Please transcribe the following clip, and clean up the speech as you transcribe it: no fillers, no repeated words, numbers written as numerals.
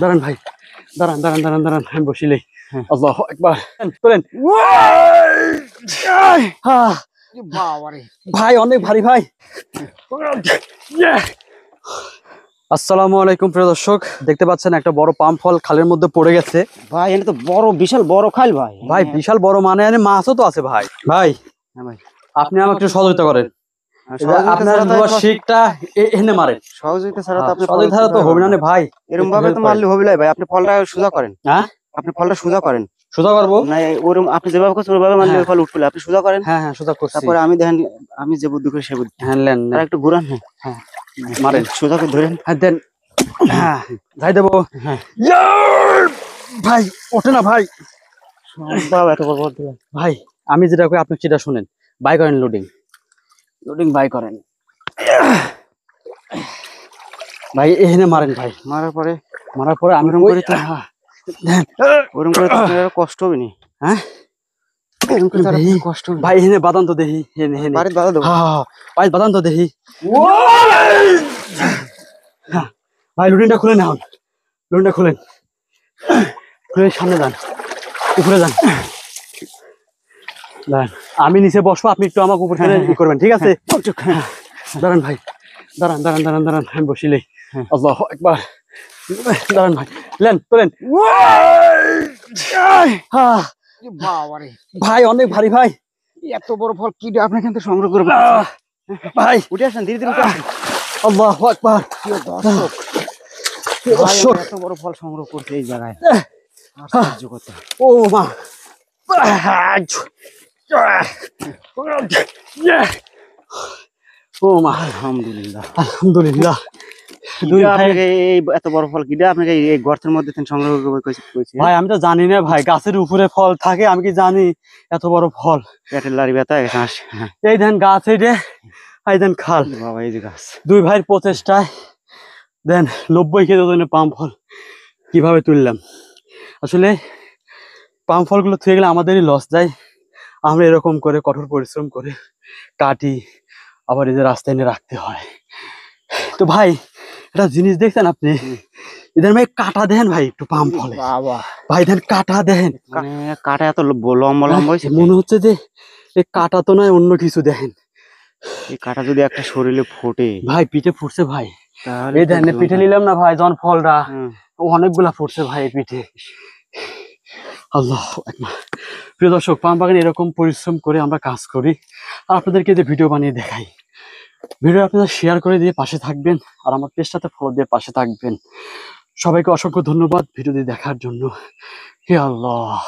দাঁড়ান ভাই, দাঁড়ান দাঁড়ান দাঁড়ান দাঁড়ান, আমি বসিলেই। আল্লাহু আকবার, তোলেন। ভাই অনেক ভারী ভাই। আসসালামু আলাইকুম প্রিয় দর্শক, দেখতে পাচ্ছেন একটা বড় পাম ফল খালের মধ্যে পড়ে গেছে ভাই। এটা তো বড়, বিশাল বড় খাল ভাই। ভাই বিশাল বড়, মানে মাছও তো আছে ভাই। ভাই ভাই আপনি আমাকে একটু সহযোগিতা করেন। আপনার শিকটা এনে মারেন। সহযোগিতা ছাড়া তো আপনি সহযোগিতা তো হবে না ভাই। এরকম ভাবে তো মারলে হবে না ভাই। আপনি ফলটা সোজা করেন। হ্যাঁ, আপনি ফলটা সোজা করেন। সোজা করবো না, ওরকম আপনি যেভাবে করছেন ওইভাবে মারলে ওই ফল উঠবে। আপনি সোজা করেন। হ্যাঁ হ্যাঁ, সোজা করছি। তারপরে আমি দেখেন, আমি যে বুদ্ধি করি সে বুদ্ধি। হ্যাঁ নেন, আর একটু ঘুরান। হ্যাঁ মারেন, সোজা করে ধরেন। হ্যাঁ দেন। হ্যাঁ যাই দেবো। হ্যাঁ ভাই ওঠে না ভাই। বাবা এত বড় ভাই আমি যেটা করি আপনি সেটা শুনেন। বাই করেন, লোডিং লোডিং বাই করেন ভাই। এখানে মারেন ভাই। মারার পরে আমি ওরকম করে ওরকম করে কষ্ট হবে না। হ্যাঁ কষ্ট হবে ভাই। এখানে বাদান তো দেখি, বাড়িতে বাধা দেবো। ভাই বাদান তো দেখি ভাই। লুডিংটা খুলে নেন, লুডিংটা খুলেন, খুলে সামনে যান, উপরে যান। দাঁড়ান, আমি নিচে বসবো, আপনি একটু আমাকে উপর থেকে ই করবেন, ঠিক আছে? দাঁড়ান ভাই, দাঁড়ান দাঁড়ান দাঁড়ান দাঁড়ান, আমি বসিলেই। আল্লাহু আকবার, দাঁড়ান ভাই, লেন তোলেন। ভাই অনেক ভারী ভাই। এত বড় ফল কি আপনি এখান থেকে সংগ্রহ করবেন ভাই? উঠে আসেন, ধীরে ধীরে উঠে আসেন। আল্লাহু আকবার। দর্শক, এত বড় ফল সংগ্রহ করতে এই জায়গায় আশ্চর্য কথা। ও মা, ও মা, আলহামদুলিল্লাহ আলহামদুলিল্লাহ। এত বড় ফল কিনা আপনাকে এই গর্তের মধ্যে সংগ্রহ করেছে ভাই? আমি তো জানি না ভাই, গাছের উপরে ফল থাকে, আমি কি জানি এত বড় ফল? পেটের লারি ব্যথা গেছে। এই দেন গাছ, এই দেন খাল। বাবা এই যে গাছ, দুই ভাইয়ের প্রচেষ্টায় দেন 90 কেজি ওজনের পাম ফল কিভাবে তুললাম। আসলে পাম ফলগুলো থুয়ে গেলে আমাদেরই লস যায়। আমরা এরকম করে কঠোর পরিশ্রম করে কাটি, আবার এই যে রাস্তায় এনে রাখতে হয়। তো ভাই একটা জিনিস দেখছেন আপনি? এদের ভাই কাটা দেন ভাই, একটু পাম ফলে ভাই দেন কাটা দেন। কাটা এত লম্বা লম্বা হয়েছে, মনে হচ্ছে যে এই কাটা তো নয়, অন্য কিছু দেখেন। এই কাটা যদি একটা শরীরে ফোটে ভাই, পিঠে ফুটছে ভাই। এই দেন পিঠে নিলাম না ভাই, জন ফলটা অনেকগুলা ফুটছে ভাই পিঠে। আল্লাহ আকবার। প্রিয় দর্শক, পাম বাগানে এরকম পরিশ্রম করে আমরা কাজ করি, আর আপনাদেরকে যে ভিডিও বানিয়ে দেখাই। ভিডিও আপনারা শেয়ার করে দিয়ে পাশে থাকবেন, আর আমার পেজটাতে ফলো দিয়ে পাশে থাকবেন। সবাইকে অসংখ্য ধন্যবাদ ভিডিওটি দেখার জন্য। হে আল্লাহ।